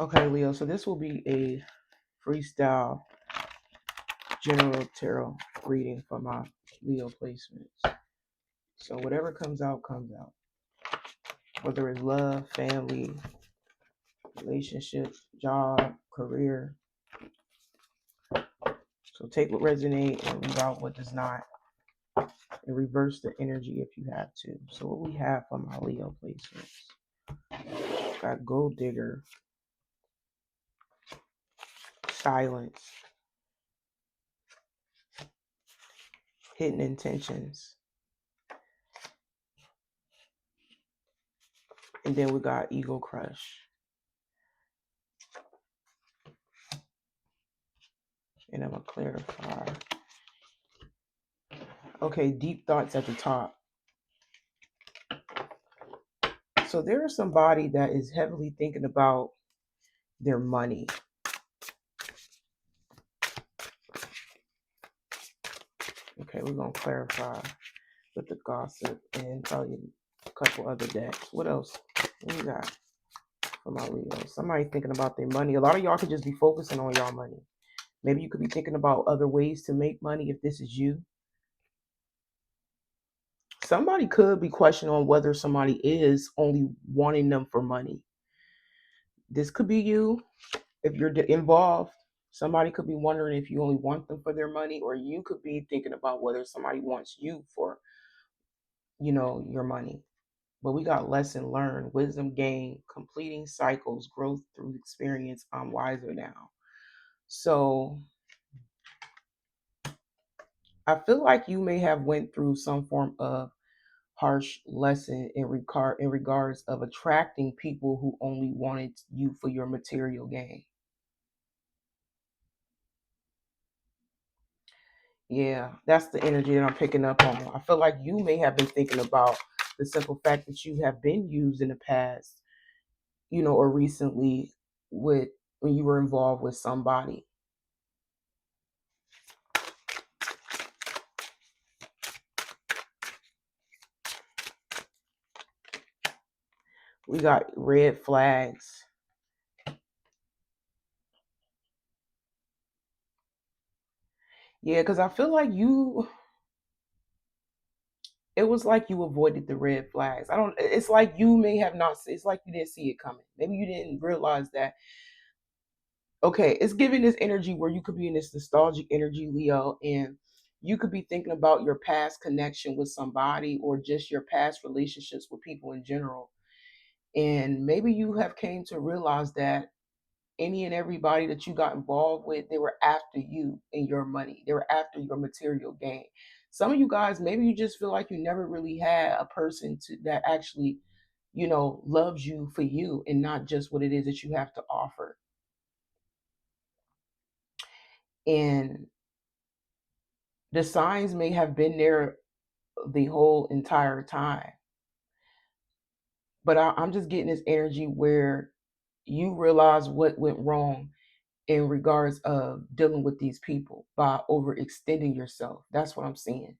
Okay, Leo, so this will be a freestyle general tarot reading for my Leo placements. So whatever comes out, comes out. Whether it's love, family, relationships, job, career. So take what resonates and leave out what does not. And reverse the energy if you have to. So what we have for my Leo placements. Got Gold Digger, Silence, Hidden Intentions. And then we got Ego Crush. And I'm going to clarify. Okay, Deep Thoughts at the top. So there is somebody that is heavily thinking about their money. Okay, we're going to clarify with the gossip and probably a couple other decks. What else? What we got for my Leo? Somebody thinking about their money. A lot of y'all could just be focusing on y'all money. Maybe you could be thinking about other ways to make money if this is you. Somebody could be questioning on whether somebody is only wanting them for money. This could be you if you're involved. Somebody could be wondering if you only want them for their money, or you could be thinking about whether somebody wants you for, your money. But we got lesson learned, wisdom gained, completing cycles, growth through experience. I'm wiser now. So I feel like you may have went through some form of harsh lesson in regards of attracting people who only wanted you for your material gain. Yeah, that's the energy that I'm picking up on. I feel like you may have been thinking about the simple fact that you have been used in the past, or recently with when you were involved with somebody. We got red flags. Yeah, because I feel like it was like you avoided the red flags. It's like you may have not, it's like you didn't see it coming. Maybe you didn't realize that. Okay, it's giving this energy where you could be in this nostalgic energy, Leo, and you could be thinking about your past connection with somebody or just your past relationships with people in general. And maybe you have came to realize that any and everybody that you got involved with, they were after you and your money. They were after your material gain. Some of you guys, maybe you just feel like you never really had a person that actually, loves you for you and not just what it is that you have to offer. And the signs may have been there the whole entire time. But I'm just getting this energy where you realize what went wrong in regards of dealing with these people by overextending yourself. That's what I'm seeing.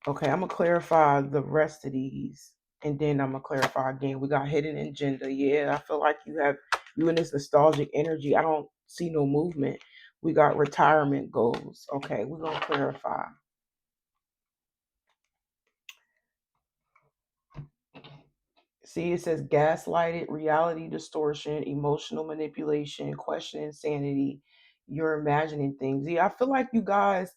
Okay, I'm gonna clarify the rest of these, and then I'm gonna clarify again. We got hidden agenda. Yeah, I feel like you in this nostalgic energy. I don't see no movement. We got retirement goals. Okay, we're gonna clarify. See, it says gaslighted, reality distortion, emotional manipulation, question insanity. You're imagining things. Yeah, I feel like you guys,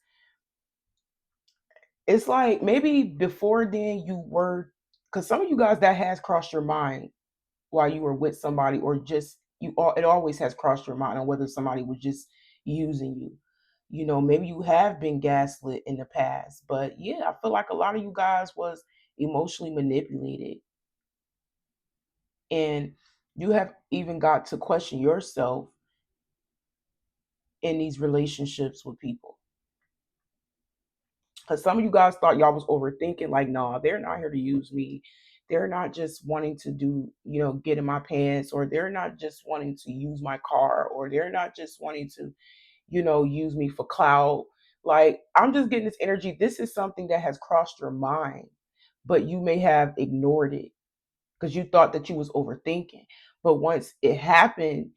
it's like maybe before then you were, because some of you guys that has crossed your mind while you were with somebody, or just it always has crossed your mind on whether somebody was just using you. Maybe you have been gaslit in the past, but yeah, I feel like a lot of you guys was emotionally manipulated, and you have even got to question yourself in these relationships with people. Because some of you guys thought y'all was overthinking, like, no, they're not here to use me. They're not just wanting to do, get in my pants, or they're not just wanting to use my car, or they're not just wanting to, use me for clout. Like, I'm just getting this energy. This is something that has crossed your mind, but you may have ignored it. because you thought that you was overthinking. But once it happened,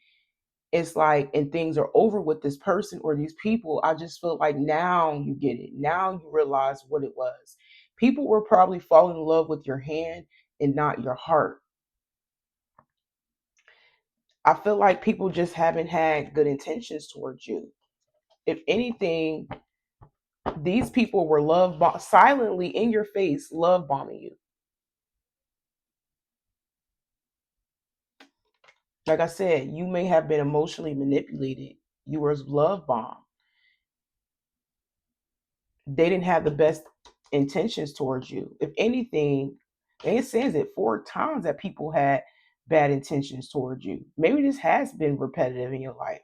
it's like, and things are over with this person or these people, I just feel like now you get it. Now you realize what it was. People were probably falling in love with your hand and not your heart. I feel like people just haven't had good intentions towards you. If anything, these people were silently in your face, love bombing you. Like I said, you may have been emotionally manipulated. You were love bombed. They didn't have the best intentions towards you. If anything, and it says it 4 times that people had bad intentions towards you. Maybe this has been repetitive in your life,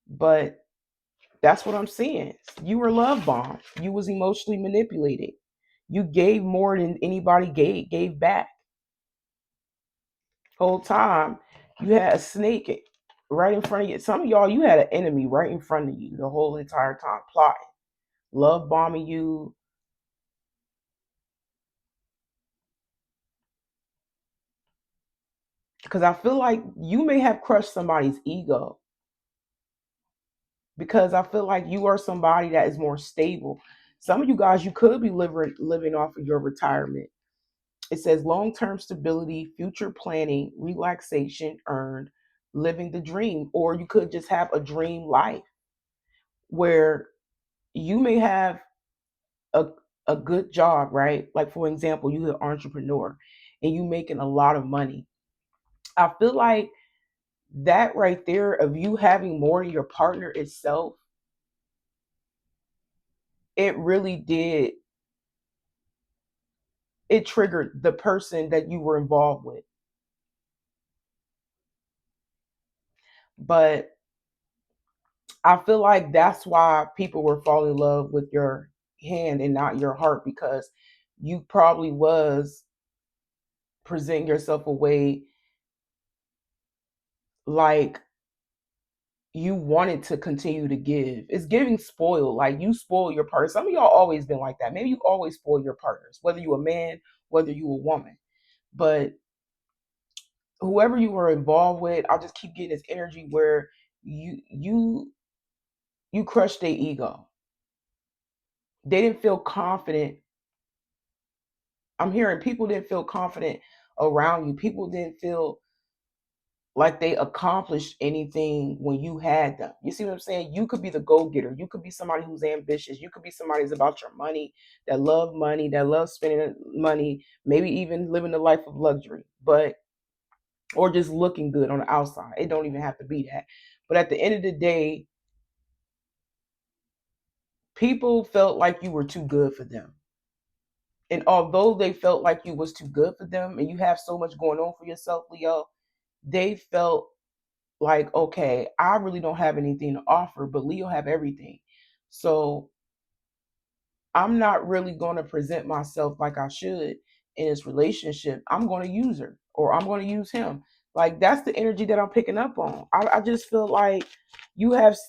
but that's what I'm seeing. You were love bombed. You was emotionally manipulated. You gave more than anybody gave back. Whole time you had a snake right in front of you. Some of y'all, you had an enemy right in front of you the whole entire time, plotting, love bombing you. Because I feel like you may have crushed somebody's ego. Because I feel like you are somebody that is more stable. Some of you guys, you could be living off of your retirement. It says long-term stability, future planning, relaxation, earned, living the dream. Or you could just have a dream life where you may have a, a good job, right? Like, for example, you're an entrepreneur and you making a lot of money. I feel like that right there of you having more than your partner itself, it really did, it triggered the person that you were involved with. But I feel like that's why people were falling in love with your hand and not your heart, because you probably was presenting yourself a way like you wanted to continue to give. It's giving spoil. Like you spoil your partner. Some of y'all always been like that. Maybe you always spoil your partners, whether you a man, whether you a woman. But whoever you were involved with, I just keep getting this energy where you crushed their ego. They didn't feel confident. I'm hearing people didn't feel confident around you. People didn't feel like they accomplished anything when you had them. You see what I'm saying? You could be the go-getter. You could be somebody who's ambitious. You could be somebody who's about your money, that loves spending money, maybe even living a life of luxury, but or just looking good on the outside. It don't even have to be that. But at the end of the day, people felt like you were too good for them. And although they felt like you was too good for them and you have so much going on for yourself, Leo, they felt like, okay, I really don't have anything to offer, but Leo have everything. So I'm not really going to present myself like I should in this relationship. I'm going to use her or I'm going to use him. Like that's the energy that I'm picking up on. I just feel like you was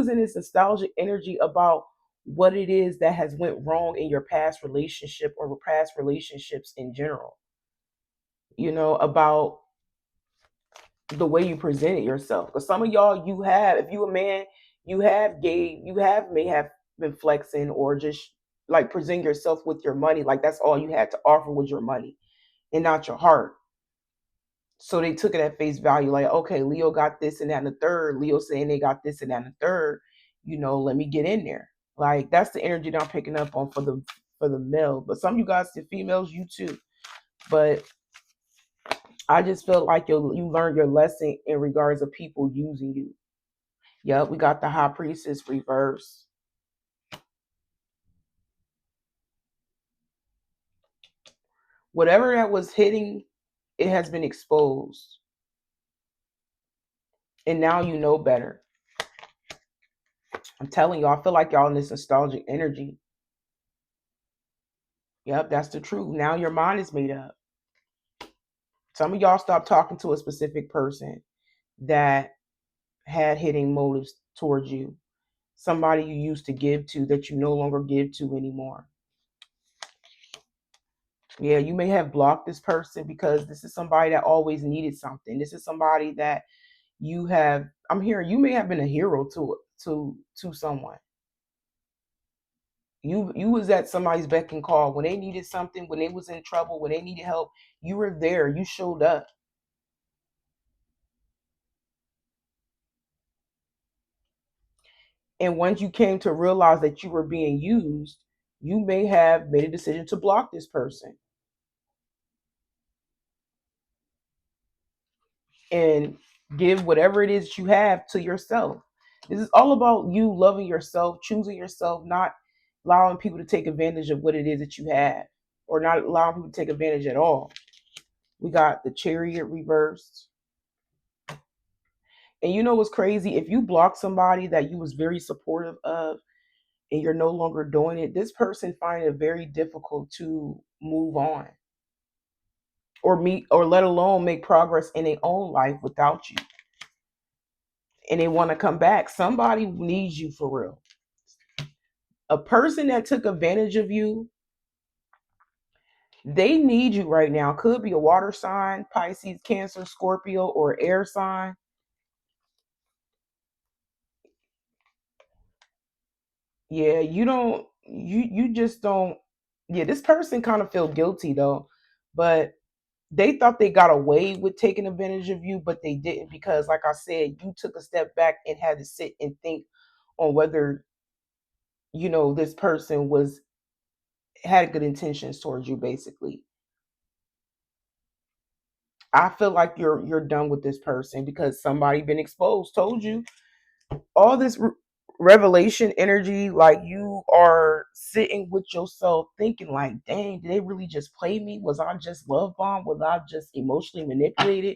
in this nostalgic energy about what it is that has went wrong in your past relationship or past relationships in general. You know, about the way you presented yourself. Because some of y'all, you have, if you a man, you have may have been flexing or just like present yourself with your money. Like that's all you had to offer was your money and not your heart. So they took it at face value, like, okay, Leo got this and that and the third. Leo saying they got this and that and the third. You know, let me get in there. Like that's the energy that I'm picking up on for the male. But some of you guys, the females, you too. But I just felt like you learned your lesson in regards of people using you. Yep, we got the high priestess reverse. Whatever that was hitting, it has been exposed. And now you know better. I'm telling y'all, I feel like y'all in this nostalgic energy. Yep, that's the truth. Now your mind is made up. Some of y'all stopped talking to a specific person that had hitting motives towards you. Somebody you used to give to that you no longer give to anymore. Yeah, you may have blocked this person because this is somebody that always needed something. This is somebody that you have. I'm hearing you may have been a hero to someone. You was at somebody's beck and call when they needed something, when they was in trouble, when they needed help. You were there. You showed up. And once you came to realize that you were being used, you may have made a decision to block this person and give whatever it is you have to yourself. This is all about you loving yourself, choosing yourself, not allowing people to take advantage of what it is that you have, or not allowing people to take advantage at all. We got the chariot reversed. And you know what's crazy? If you block somebody that you was very supportive of and you're no longer doing it, this person find it very difficult to move on or meet or let alone make progress in their own life without you. And they want to come back. Somebody needs you for real. A person that took advantage of you, they need you right now. Could be a water sign, Pisces, Cancer, Scorpio, or air sign. Yeah, you just don't. Yeah, this person kind of feel guilty though, but they thought they got away with taking advantage of you, but they didn't because, like I said, you took a step back and had to sit and think on whether this person was had good intentions towards you. Basically, I feel like you're done with this person because somebody been exposed, told you all this revelation energy. Like you are sitting with yourself thinking, like, dang, did they really just play me? Was I just love bomb? Was I just emotionally manipulated?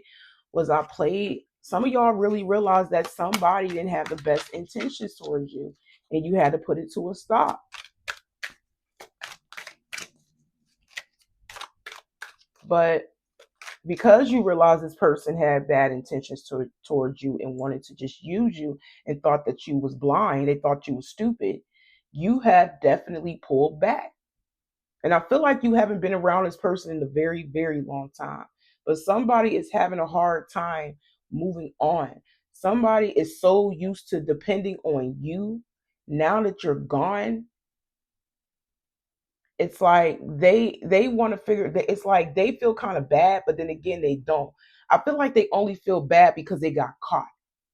Was I played? Some of y'all really realized that somebody didn't have the best intentions towards you, and you had to put it to a stop. But because you realized this person had bad intentions towards you and wanted to just use you and thought that you was blind, they thought you was stupid, you have definitely pulled back. And I feel like you haven't been around this person in a very, very long time. But somebody is having a hard time moving on. Somebody is so used to depending on you. Now that you're gone, it's like they want to figure that it's like they feel kind of bad, but then again they don't. I feel like they only feel bad because they got caught.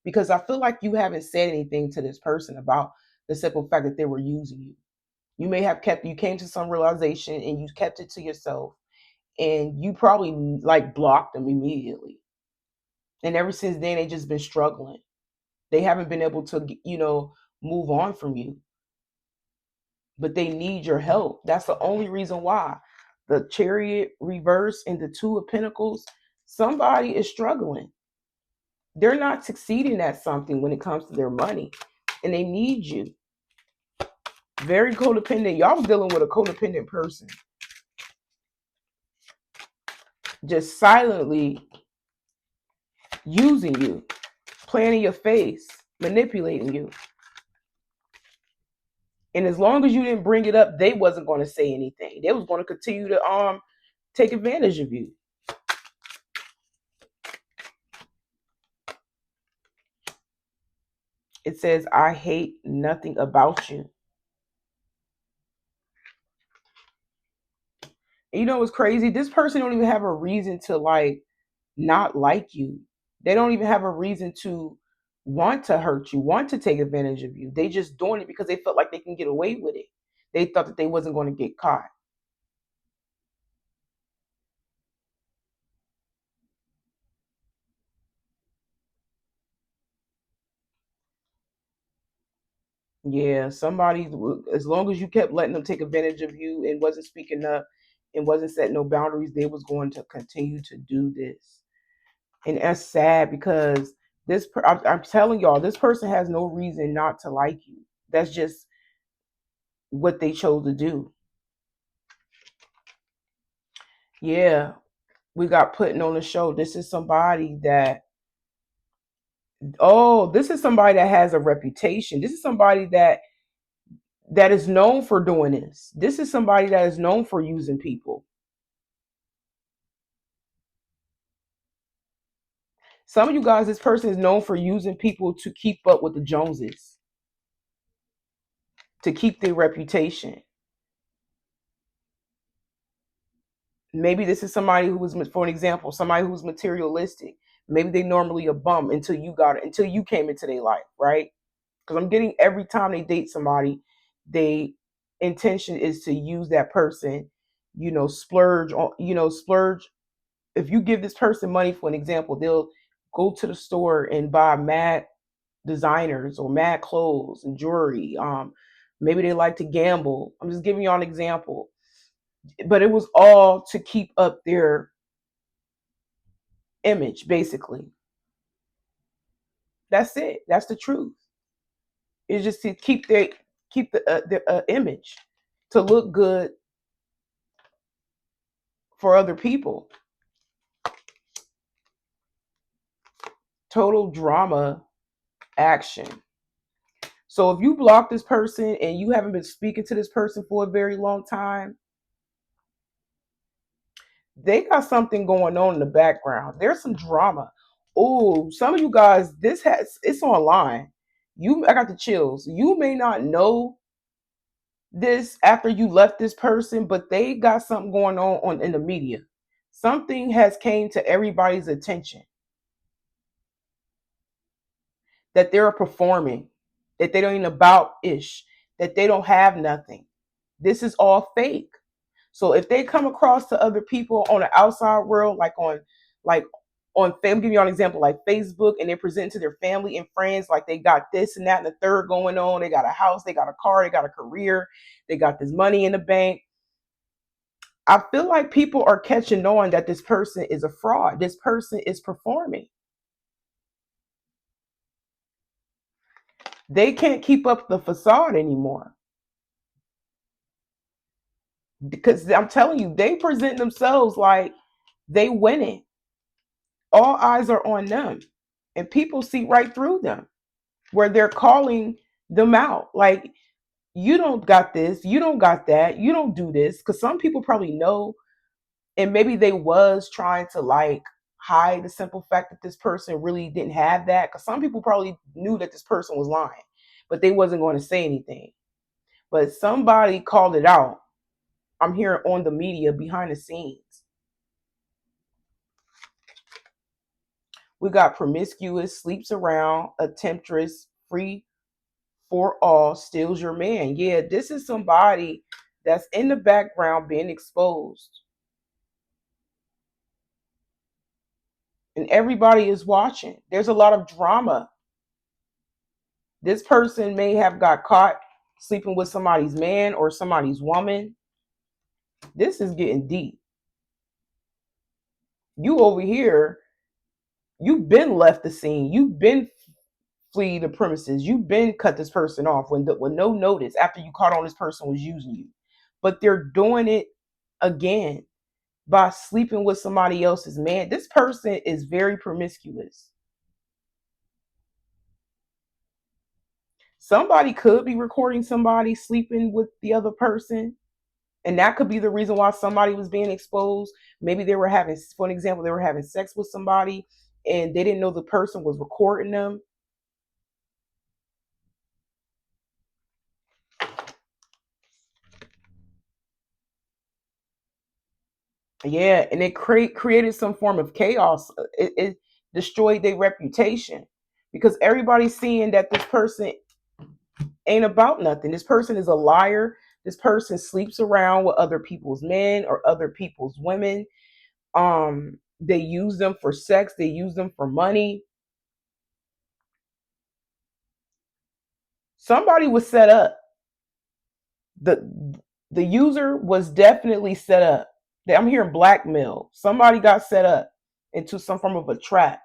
Because I feel like you haven't said anything to this person about the simple fact that they were using you. You came to some realization and you kept it to yourself, and you probably like blocked them immediately. And ever since then they just been struggling. They haven't been able to move on from you, but they need your help. That's the only reason why. The chariot reverse and the two of pentacles, somebody is struggling. They're not succeeding at something when it comes to their money, and they need you. Very codependent. Y'all was dealing with a codependent person, just silently using you, playing in your face, manipulating you. And as long as you didn't bring it up, they wasn't going to say anything. They was going to continue to take advantage of you. It says, I hate nothing about you. And you know what's crazy? This person don't even have a reason to like not like you. They don't even have a reason to want to hurt you, want to take advantage of you. They just doing it because they felt like they can get away with it. They thought that they wasn't going to get caught. Yeah, somebody, as long as you kept letting them take advantage of you and wasn't speaking up and wasn't setting no boundaries, they was going to continue to do this. And that's sad because I'm telling y'all, this person has no reason not to like you. That's just what they chose to do. Yeah, we got putting on the show. This is somebody that, oh, this is somebody that has a reputation. This is somebody that is known for doing this. This is somebody that is known for using people. Some of you guys, this person is known for using people to keep up with the Joneses, to keep their reputation. Maybe this is somebody who was, for an example, somebody who's materialistic. Maybe they normally a bum until you came into their life, right? Because I'm getting every time they date somebody, they intention is to use that person, splurge on, splurge. If you give this person money, for an example, they'll go to the store and buy mad designers or mad clothes and jewelry. Maybe they like to gamble. I'm just giving y'all an example. But it was all to keep up their image, basically. That's it. That's the truth. It's just to keep the image, to look good for other people. Total drama action. So if you block this person and you haven't been speaking to this person for a very long time, they got something going on in the background. There's some drama. Oh, some of you guys, it's online. I got the chills. You may not know this after you left this person, but they got something going on in the media. Something has came to everybody's attention that they're performing, that they don't even about ish, that they don't have nothing. This is all fake. So if they come across to other people on the outside world, like I'm giving you an example, like Facebook, and they present to their family and friends like they got this and that and the third going on. They got a house, they got a car, they got a career, they got this money in the bank. I feel like people are catching on that this person is a fraud. This person is performing. They can't keep up the facade anymore. Because I'm telling you, they present themselves like they winning. All eyes are on them. And people see right through them where they're calling them out. Like, you don't got this, you don't got that, you don't do this. Because some people probably know, and maybe they was trying to like hide the simple fact that this person really didn't have that. Because some people probably knew that this person was lying, but they wasn't going to say anything. But somebody called it out. I'm hearing on the media behind the scenes. We got promiscuous, sleeps around, a temptress, free for all, steals your man. Yeah, this is somebody that's in the background being exposed. And everybody is watching. There's a lot of drama. This person may have got caught sleeping with somebody's man or somebody's woman. This is getting deep. You over here, you've been left the scene. You've been flee the premises. You've been cut this person off with no notice after you caught on this person was using you. But they're doing it again by sleeping with somebody else's man. This person is very promiscuous. Somebody could be recording somebody sleeping with the other person. And that could be the reason why somebody was being exposed. Maybe they were having, for an example, they were having sex with somebody and they didn't know the person was recording them. Yeah, and it created some form of chaos. It destroyed their reputation because everybody's seeing that this person ain't about nothing. This person is a liar. This person sleeps around with other people's men or other people's women. They use them for sex. They use them for money. Somebody was set up. The user was definitely set up. I'm hearing blackmail. Somebody got set up into some form of a trap.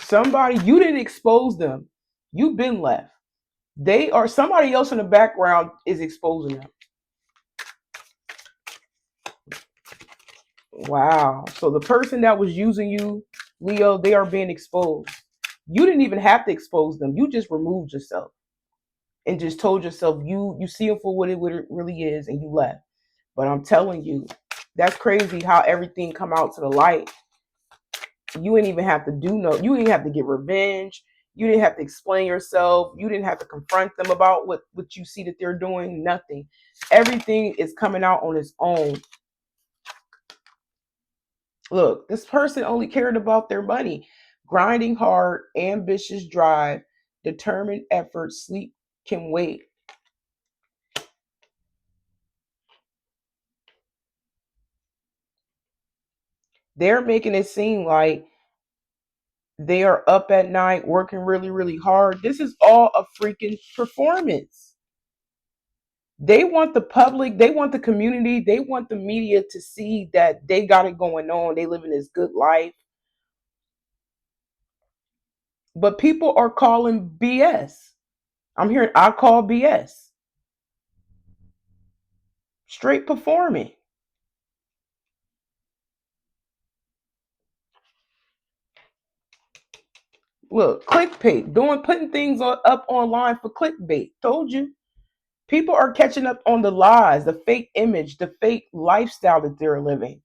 Somebody, you didn't expose them. You've been left. They are somebody else in the background is exposing them. Wow. So the person that was using you, Leo, they are being exposed. You didn't even have to expose them. You just removed yourself and just told yourself you see them for what it really is and you left. But I'm telling you, that's crazy how everything come out to the light. You didn't even have to do no, you didn't have to get revenge. You didn't have to explain yourself. You didn't have to confront them about what you see that they're doing. Nothing. Everything is coming out on its own. Look, this person only cared about their money. Grinding hard, ambitious drive, determined effort, sleep can wait. They're making it seem like they are up at night working really, really hard. This is all a freaking performance. They want the public, they want the community, they want the media to see that they got it going on. They living this good life. But people are calling BS. I'm hearing I call BS. Straight performing. Look, clickbait, putting things up online for clickbait. Told you. People are catching up on the lies, the fake image, the fake lifestyle that they're living.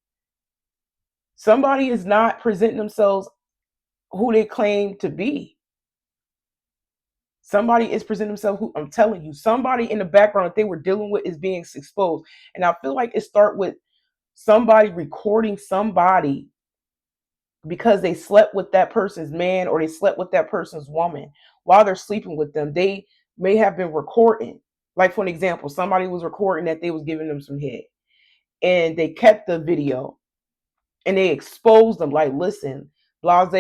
Somebody is not presenting themselves who they claim to be. Somebody is presenting themselves who, I'm telling you, somebody in the background that they were dealing with is being exposed. And I feel like it start with somebody recording somebody because they slept with that person's man or they slept with that person's woman while they're sleeping with them. They may have been recording. Like for an example, somebody was recording that they was giving them some head and they kept the video and they exposed them like, listen, blase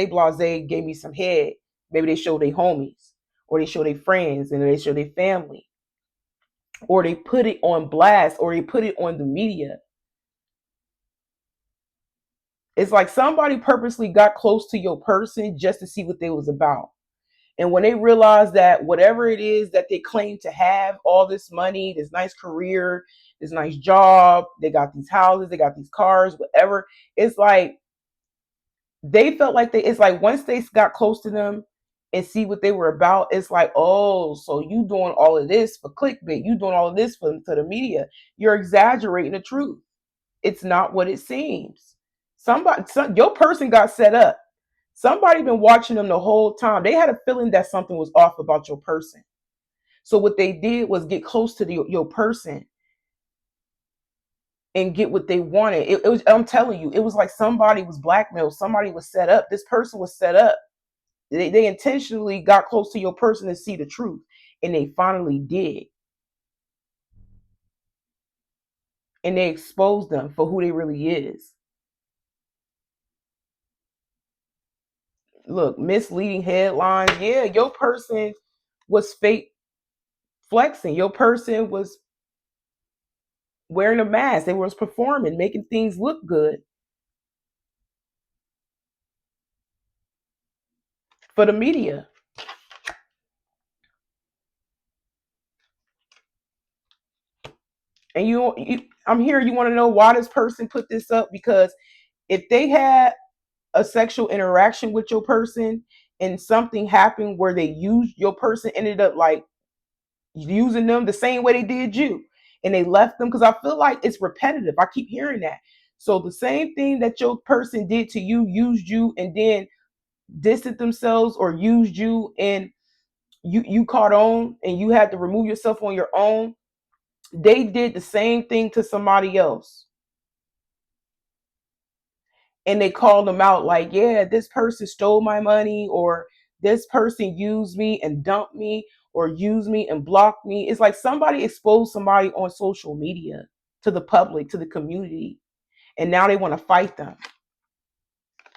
gave me some head. Maybe they show their homies or they show their friends and they show their family or they put it on blast or they put it on the media. It's like somebody purposely got close to your person just to see what they was about. And when they realize that whatever it is that they claim to have, all this money, this nice career, this nice job, they got these houses, they got these cars, whatever, it's like they felt like it's like once they got close to them and see what they were about, it's like, oh, so you doing all of this for clickbait, you doing all of this for the media. You're exaggerating the truth. It's not what it seems. Your person got set up. Somebody been watching them the whole time. They had a feeling that something was off about your person. So what they did was get close to your person and get what they wanted. It was, I'm telling you, it was like somebody was blackmailed. Somebody was set up. This person was set up. They intentionally got close to your person to see the truth. And they finally did. And they exposed them for who they really is. Look, misleading headlines. Yeah, your person was fake flexing. Your person was wearing a mask. They was performing, making things look good for the media. And I'm here. You want to know why this person put this up? Because if they had a sexual interaction with your person and something happened where they used your person, ended up like using them the same way they did you, and they left them, because I feel like it's repetitive. I keep hearing that. So the same thing that your person did to you, used you, and then distanced themselves or used you, and you caught on and you had to remove yourself on your own. They did the same thing to somebody else. And they called them out like, yeah, this person stole my money, or this person used me and dumped me, or used me and blocked me. It's like somebody exposed somebody on social media to the public, to the community, and now they want to fight them.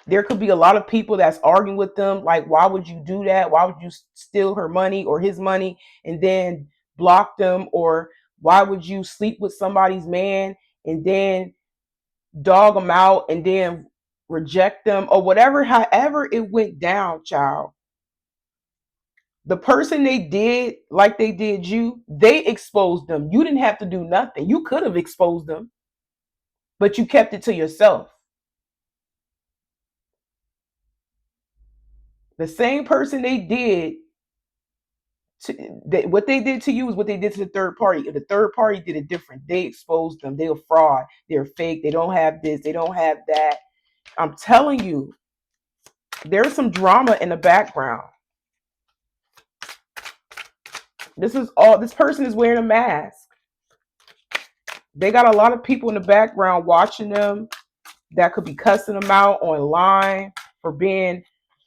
There could be a lot of people that's arguing with them like, why would you do that? Why would you steal her money or his money and then block them? Or why would you sleep with somebody's man and then dog them out and then reject them, or whatever, however it went down, child? The person they did like they did you, they exposed them. You didn't have to do nothing. You could have exposed them, but you kept it to yourself. The same person they did What they did to you is what they did to the third party. If the third party did it different, they exposed them. They're fraud. They're fake. They don't have this. They don't have that. I'm telling you, there's some drama in the background. This is all. This person is wearing a mask. They got a lot of people in the background watching them that could be cussing them out online for being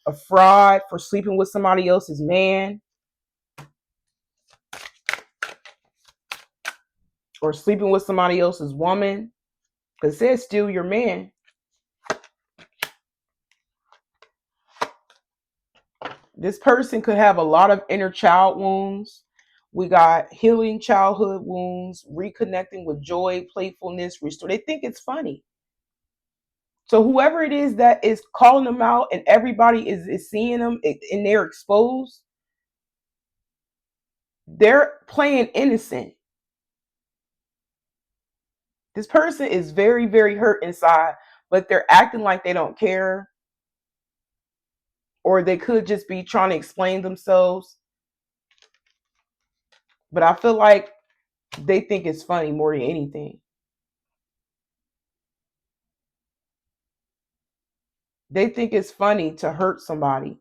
a fraud, for sleeping with somebody else's man, or sleeping with somebody else's woman. Because it says steal your man. This person could have a lot of inner child wounds. We got healing childhood wounds, reconnecting with joy, playfulness, restore. They think it's funny. So whoever it is that is calling them out and everybody is seeing them and they're exposed, they're playing innocent. This person is very, very hurt inside, but they're acting like they don't care, or they could just be trying to explain themselves. But I feel like they think it's funny more than anything. They think it's funny to hurt somebody.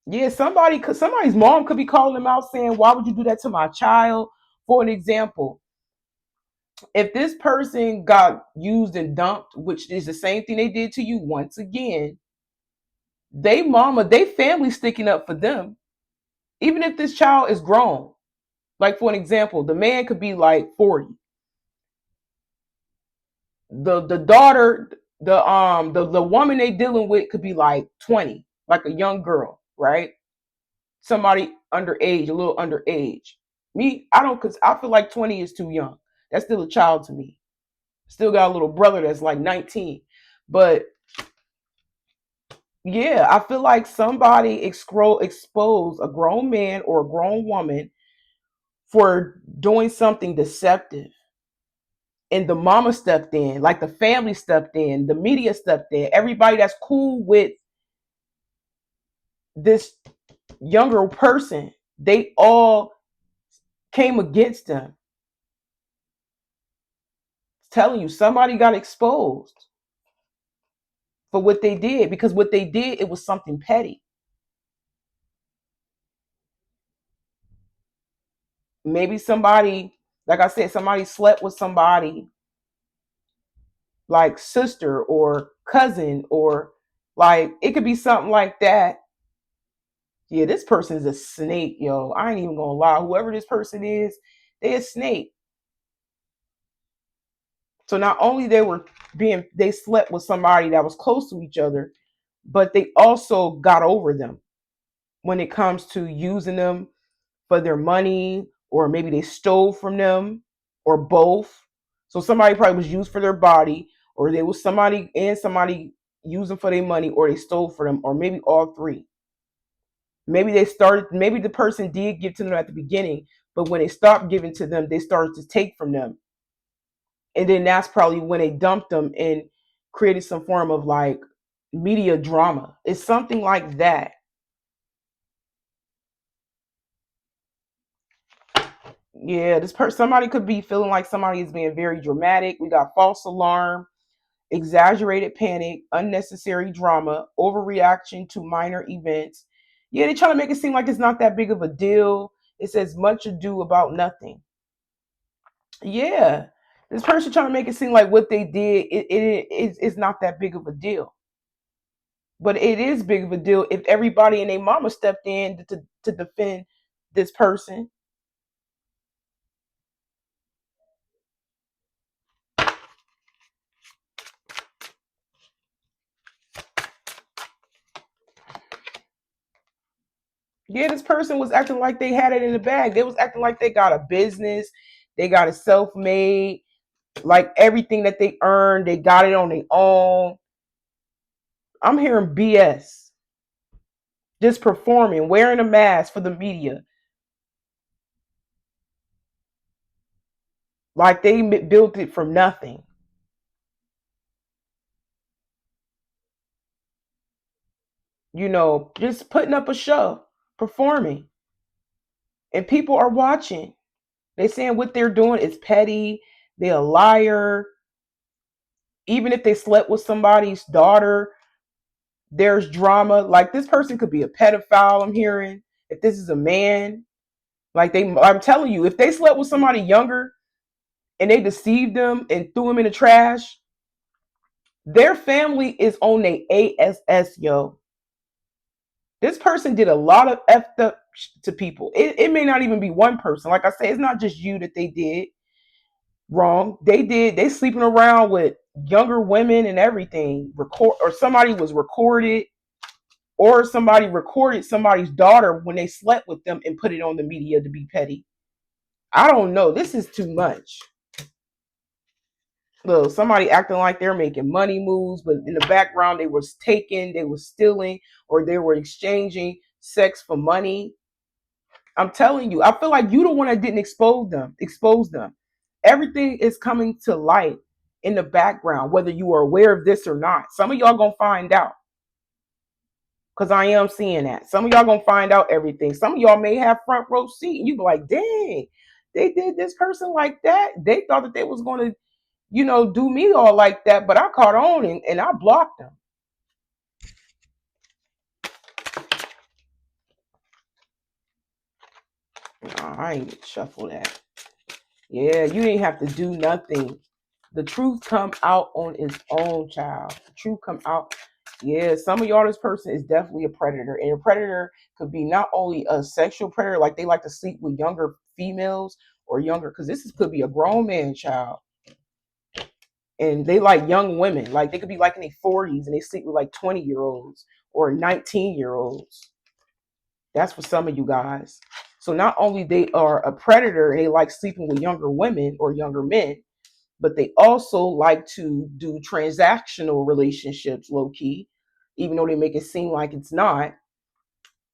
Yeah, somebody's mom could be calling them out saying, "Why would you do that to my child?" For an example, if this person got used and dumped, which is the same thing they did to you once again, they family sticking up for them. Even if this child is grown. Like for an example, the man could be like 40. The daughter, the woman they dealing with could be like 20, like a young girl, right? Somebody underage, a little underage. Me, I don't, cause I feel like 20 is too young. That's still a child to me. Still got a little brother that's like 19. But yeah, I feel like somebody expose a grown man or a grown woman for doing something deceptive. And the mama stepped in, like the family stepped in, the media stepped in, everybody that's cool with this younger person, they all came against them. Telling you, somebody got exposed for what they did, because what they did, it was something petty. Maybe somebody, like I said, somebody slept with somebody like sister or cousin, or like it could be something like that. Yeah, this person is a snake, yo. I ain't even gonna lie. Whoever this person is, they a snake. So not only they slept with somebody that was close to each other, but they also got over them when it comes to using them for their money, or maybe they stole from them, or both. So somebody probably was used for their body, or there was somebody using for their money, or they stole for them, or maybe all three. Maybe the person did give to them at the beginning, but when they stopped giving to them, they started to take from them. And then that's probably when they dumped them and created some form of like media drama. It's something like that. Yeah, somebody could be feeling like somebody is being very dramatic. We got false alarm, exaggerated panic, unnecessary drama, overreaction to minor events. Yeah, they try to make it seem like it's not that big of a deal. It says much ado about nothing. Yeah, this person trying to make it seem like what they did is not that big of a deal. But it is big of a deal if everybody and their mama stepped in to defend this person. Yeah, this person was acting like they had it in the bag. They was acting like they got a business, they got it self-made, like everything that they earned, they got it on their own. I'm hearing BS. Just performing, wearing a mask for the media, like they built it from nothing. Just putting up a show, performing. And people are watching. They saying what they're doing is petty. They're a liar. Even if they slept with somebody's daughter, there's drama. Like this person could be a pedophile, I'm hearing. If this is a man, like I'm telling you, if they slept with somebody younger and they deceived them and threw them in the trash, their family is on their ASS, yo. This person did a lot of effed up to people. It may not even be one person. Like I said, it's not just you that they did wrong. They sleeping around with younger women and everything. Record or somebody was recorded or somebody recorded somebody's daughter when they slept with them and put it on the media to be petty. I don't know. This is too much. Look, somebody acting like they're making money moves, but in the background they was taking, they was stealing, or they were exchanging sex for money. I'm telling you, I feel like you the one that didn't expose them. Expose them. Everything is coming to light in the background, whether you are aware of this or not. Some of y'all gonna find out because I am seeing that. Some of y'all gonna find out everything. Some of y'all may have front row seat, and you be like, "Dang, they did this person like that. They thought that they was gonna, do me all like that, but I caught on and I blocked them." Nah, I ain't gonna shuffle that. Yeah, you didn't have to do nothing. The truth come out on its own, child. The truth come out. Yeah, some of y'all, this person is definitely a predator. And a predator could be not only a sexual predator, like they like to sleep with younger females or younger, because could be a grown man child. And they like young women. Like they could be like in their 40s and they sleep with like 20-year-olds or 19-year-olds. That's for some of you guys. So not only they are a predator and they like sleeping with younger women or younger men, but they also like to do transactional relationships low key, even though they make it seem like it's not.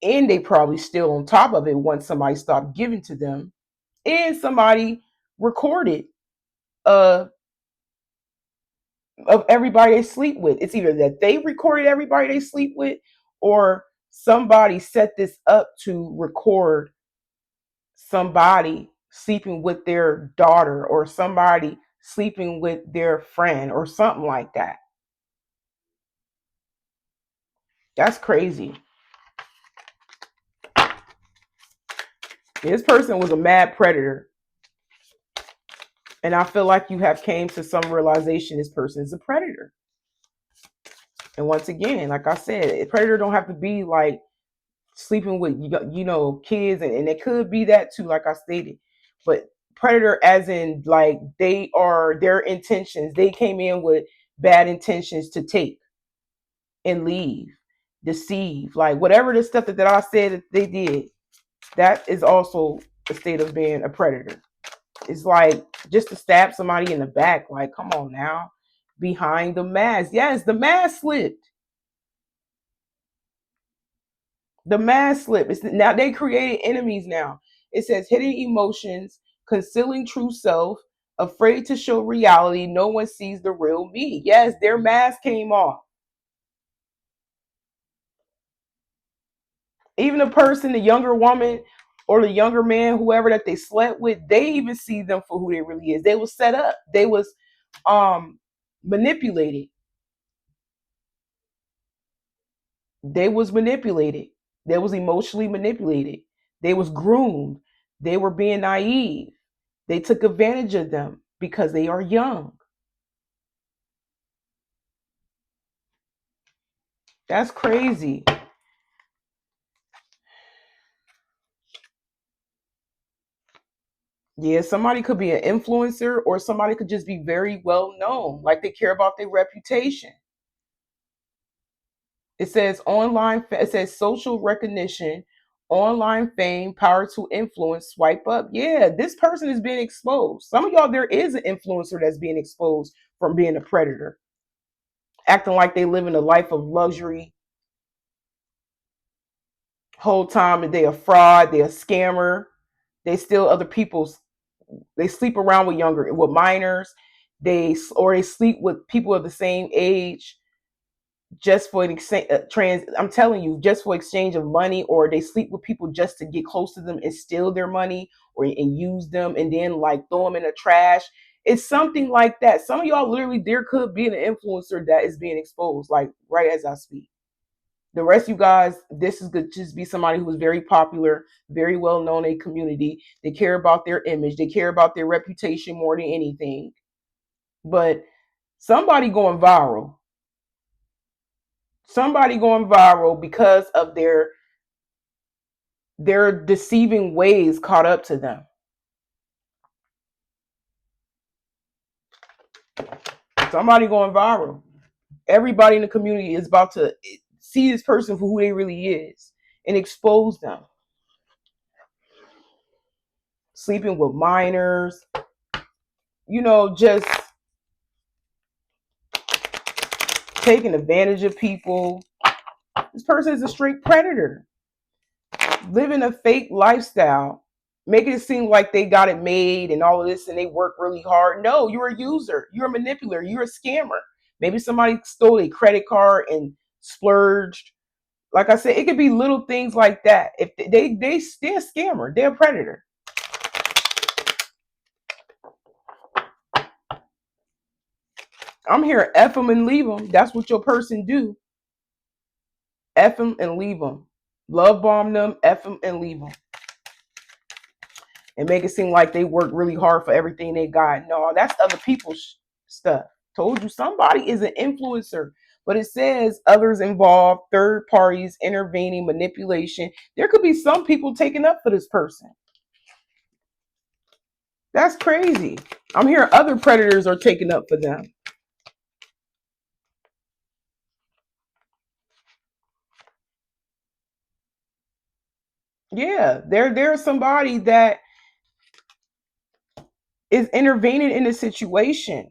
And they probably still on top of it once somebody stopped giving to them and somebody recorded uh of everybody they sleep with. It's either that they recorded everybody they sleep with or somebody set this up to record somebody sleeping with their daughter or somebody sleeping with their friend or something like that. That's crazy. This person was a mad predator. And I feel like you have came to some realization this person is a predator. And once again, like I said, a predator don't have to be like sleeping with kids, and it could be that too, like I stated. But predator as in like they are their intentions. They came in with bad intentions to take and leave, deceive, like whatever the stuff that I said that they did. That is also a state of being a predator. It's like just to stab somebody in the back. Like, come on now. Behind the mask. Yes, the mask slipped. The mask slipped. It's now they created enemies now. It says hidden emotions, concealing true self, afraid to show reality. No one sees the real me. Yes, their mask came off. Even the person, the younger woman or the younger man, whoever that they slept with, they even see them for who they really is. They was set up. They was manipulated. They was manipulated. They was emotionally manipulated. They was groomed. They were being naive. They took advantage of them because they are young. That's crazy. Yeah, somebody could be an influencer or somebody could just be very well known. Like they care about their reputation. It says social recognition, online fame, power to influence, swipe up. Yeah, this person is being exposed. Some of y'all, there is an influencer that's being exposed from being a predator, acting like they live in a life of luxury whole time and they a fraud, they a scammer, they steal other people's, they sleep around with minors, they sleep with people of the same age just for an exchange I'm telling you, just for exchange of money, or they sleep with people just to get close to them and steal their money, or and use them and then like throw them in the trash. It's something like that. Some of y'all literally, there could be an influencer that is being exposed like right as I speak. The rest of you guys, this is good, just be somebody who is very popular, very well known in a community. They care about their image, they care about their reputation more than anything. But somebody going viral, because of their deceiving ways caught up to them. Somebody going viral. Everybody in the community is about to see this person for who they really is and expose them. Sleeping with minors, just taking advantage of people. This person is a straight predator, living a fake lifestyle, making it seem like they got it made and all of this and they work really hard. No, you're a user, you're a manipulator, you're a scammer. Maybe somebody stole a credit card and splurged. Like I said, it could be little things like that. If they're a scammer, they're a predator. I'm here, F them and leave them. That's what your person do. F them and leave them. Love bomb them, F them and leave them. And make it seem like they work really hard for everything they got. No, that's other people's stuff. Told you, somebody is an influencer, but it says others involved, third parties, intervening, manipulation. There could be some people taking up for this person. That's crazy. I'm hearing other predators are taking up for them. Yeah, there's somebody that is intervening in the situation.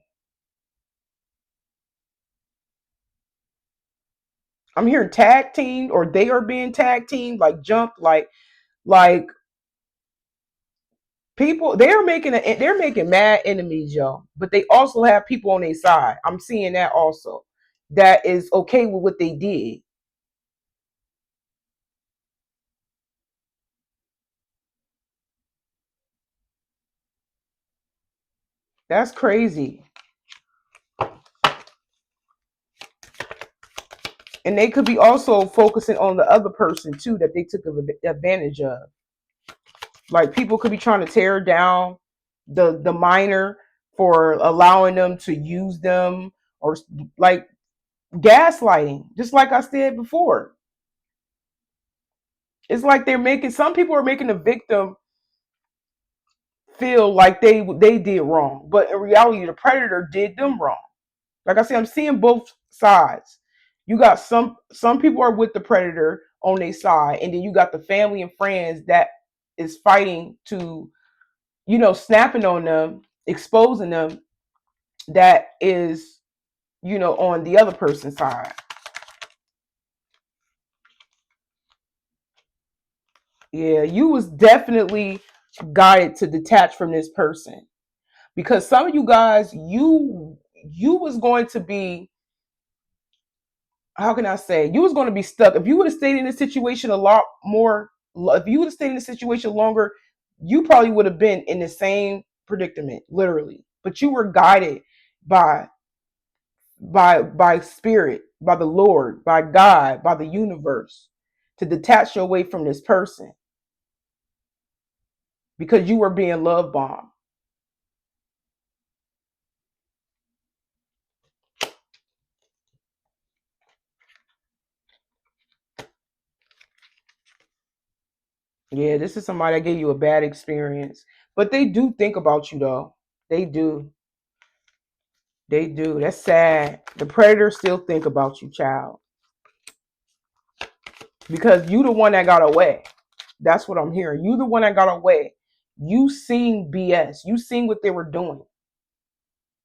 I'm hearing tag team, or they are being tag teamed, like jump, like people. They're making mad enemies, y'all. But they also have people on their side. I'm seeing that also. That is okay with what they did. That's crazy. And they could be also focusing on the other person too that they took advantage of. Like people could be trying to tear down the minor for allowing them to use them, or like gaslighting. Just like I said before, it's like they're making, some people are making the victim feel like they did wrong, but in reality, the predator did them wrong. Like I said, I'm seeing both sides. You got some people are with the predator on their side, and then you got the family and friends that is fighting to, snapping on them, exposing them. That is, on the other person's side. Yeah, you was definitely guided to detach from this person, because some of you guys, you was going to be, how can I say, you was going to be stuck if you would have stayed in this situation a lot more. If you would have stayed in this situation longer, you probably would have been in the same predicament, literally. But you were guided by by spirit, by the Lord, by God, by the universe, to detach your way from this person because you were being love bombed. Yeah, this is somebody that gave you a bad experience. But they do think about you though. They do. They do. That's sad. The predators still think about you, child. Because you the one that got away. That's what I'm hearing. You the one that got away. You seen BS. You seen what they were doing.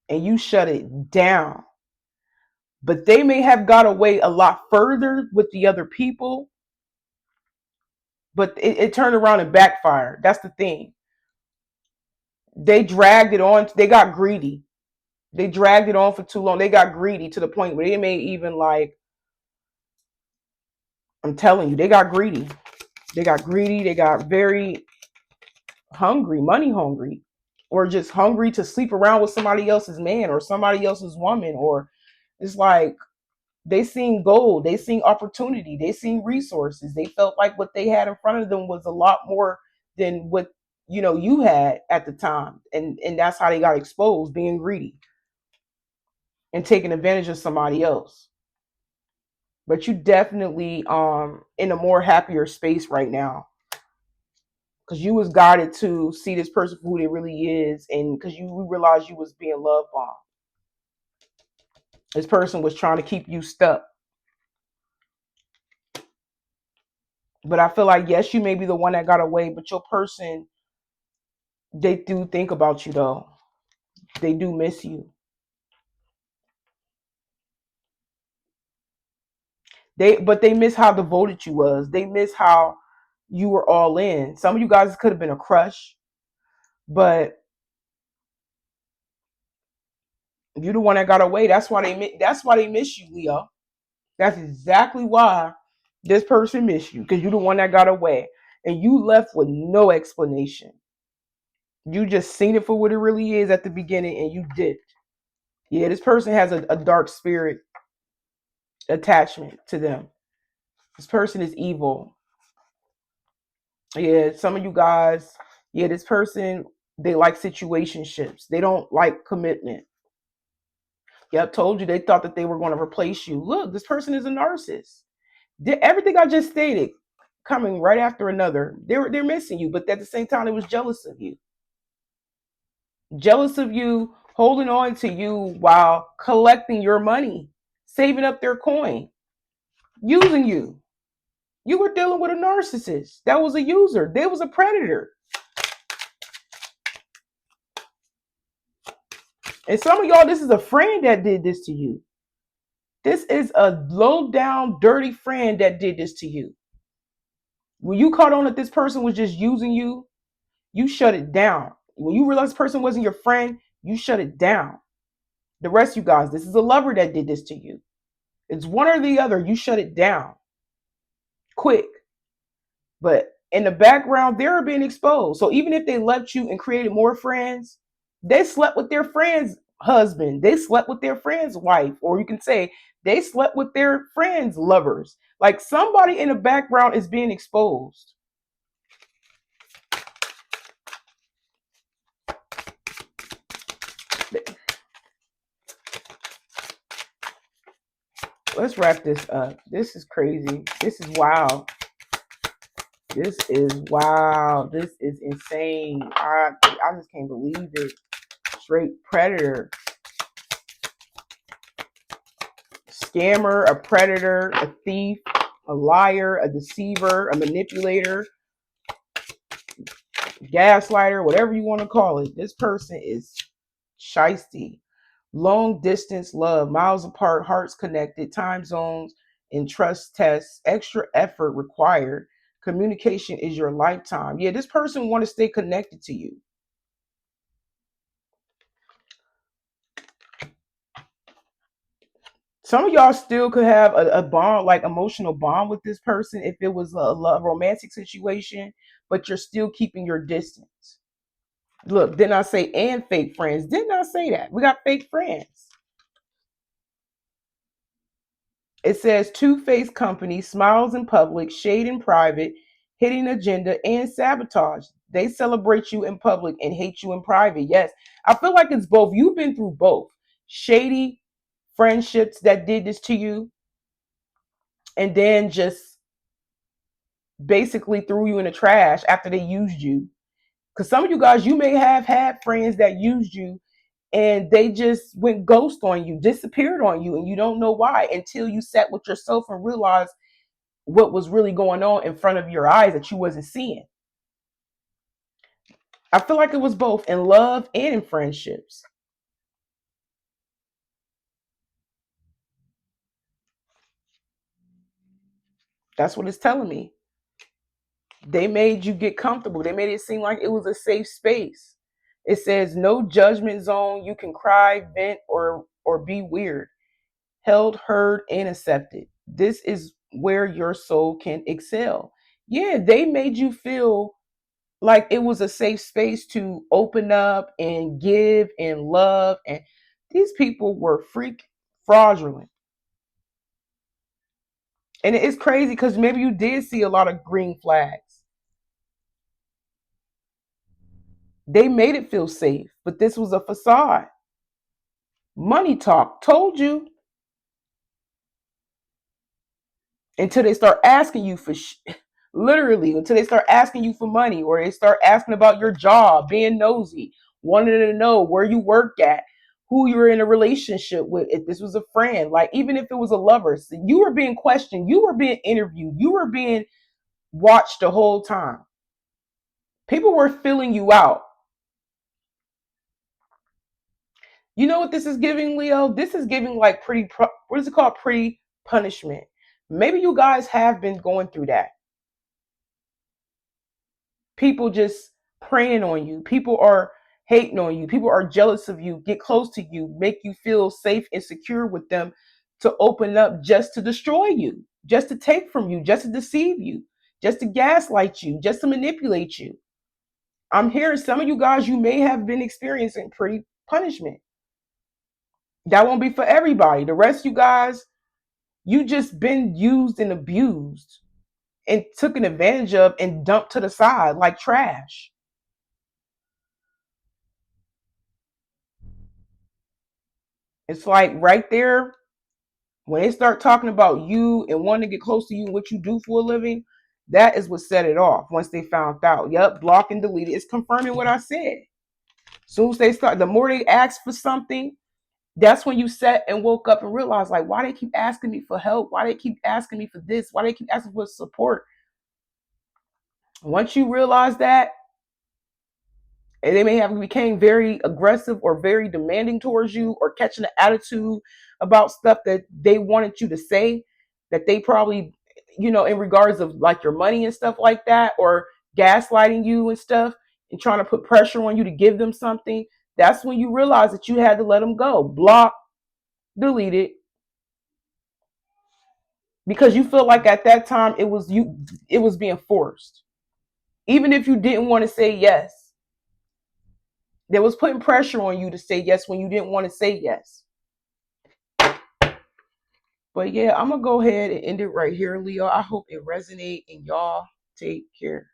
And you shut it down. But they may have got away a lot further with the other people. But it turned around and backfired. That's the thing. They dragged it on. They got greedy. They dragged it on for too long. They got greedy to the point where they may even like I'm telling you, they got greedy. They got greedy. They got very hungry, money hungry, or just hungry to sleep around with somebody else's man or somebody else's woman. Or it's like they seen gold, they seen opportunity, they seen resources. They felt like what they had in front of them was a lot more than what you had at the time, and that's how they got exposed, being greedy and taking advantage of somebody else. But you definitely in a more happier space right now because you was guided to see this person for who they really is, and because you realized you was being love bombed. This person was trying to keep you stuck. But I feel like, yes, you may be the one that got away, but your person, they do think about you though. They do miss you. But they miss how devoted you was. They miss how you were all in. Some of you guys could have been a crush, but you're the one that got away. That's why they miss you, Leo. That's exactly why this person missed you, because you're the one that got away. And you left with no explanation. You just seen it for what it really is at the beginning and you dipped. Yeah, this person has a dark spirit attachment to them. This person is evil. Yeah, some of you guys, yeah, this person, they like situationships. They don't like commitment. Yep, told you they thought that they were going to replace you. Look, this person is a narcissist. Everything I just stated, coming right after another. They're missing you, but at the same time, they was jealous of you. Jealous of you, holding on to you while collecting your money, saving up their coin, using you. You were dealing with a narcissist. That was a user. They was a predator. And some of y'all, this is a friend that did this to you. This is a low down, dirty friend that did this to you. When you caught on that this person was just using you, you shut it down. When you realized this person wasn't your friend, you shut it down. The rest of you guys, this is a lover that did this to you. It's one or the other. You shut it down quick. But in the background, they're being exposed. So even if they left you and created more friends, they slept with their friend's husband. They slept with their friend's wife. Or you can say they slept with their friend's lovers. Like somebody in the background is being exposed. Let's wrap this up. This is crazy. This is wild. This is wow. This is insane. I just can't believe it. Straight predator. Scammer, a predator, a thief, a liar, a deceiver, a manipulator, gaslighter, whatever you want to call it. This person is shisty. Long distance love, miles apart, hearts connected, time zones and trust tests, extra effort required. Communication is your lifetime. Yeah, this person want to stay connected to you. Some of y'all still could have a bond, like emotional bond with this person if it was a love romantic situation, but you're still keeping your distance. Look, didn't I say and fake friends? Didn't I say that? We got fake friends. It says two-faced company, smiles in public, shade in private, hitting agenda, and sabotage. They celebrate you in public and hate you in private. Yes, I feel like it's both. You've been through both. Shady friendships that did this to you, and then just basically threw you in the trash after they used you. Because some of you guys, you may have had friends that used you and they just went ghost on you, disappeared on you, and you don't know why until you sat with yourself and realized what was really going on in front of your eyes that you wasn't seeing. I feel like it was both in love and in friendships. That's what it's telling me. They made you get comfortable. They made it seem like it was a safe space. It says no judgment zone. You can cry, vent, or be weird. Held, heard, and accepted. This is where your soul can excel. Yeah, they made you feel like it was a safe space to open up and give and love. And these people were freak fraudulent. And it's crazy because maybe you did see a lot of green flags. They made it feel safe, but this was a facade. Money talk told you until they start asking you for literally until they start asking you for money, or they start asking about your job, being nosy, wanting to know where you work at, who you're in a relationship with, if this was a friend, like even if it was a lover. So you were being questioned, you were being interviewed, you were being watched the whole time. People were filling you out. You know what this is giving, Leo? This is giving like what is it called? Pretty punishment. Maybe you guys have been going through that. People just preying on you. People are hating on you. People are jealous of you, get close to you, make you feel safe and secure with them, to open up just to destroy you, just to take from you, just to deceive you, just to gaslight you, just to manipulate you. I'm hearing some of you guys, you may have been experiencing pretty punishment. That won't be for everybody. The rest of you guys, you just been used and abused and taken advantage of and dumped to the side like trash. It's like right there, when they start talking about you and wanting to get close to you and what you do for a living, that is what set it off once they found out. Yep, block and delete it. It's confirming what I said. Soon as they start, the more they ask for something, that's when you sat and woke up and realized, like, why they keep asking me for help? Why they keep asking me for this? Why they keep asking for support? Once you realize that, and they may have became very aggressive or very demanding towards you, or catching an attitude about stuff that they wanted you to say, that they probably, in regards of like your money and stuff like that, or gaslighting you and stuff, and trying to put pressure on you to give them something. That's when you realize that you had to let them go. Block, delete it, because you feel like at that time it was being forced. Even if you didn't want to say yes, they was putting pressure on you to say yes when you didn't want to say yes. But yeah, I'm gonna go ahead and end it right here, Leo. I hope it resonate, and y'all take care.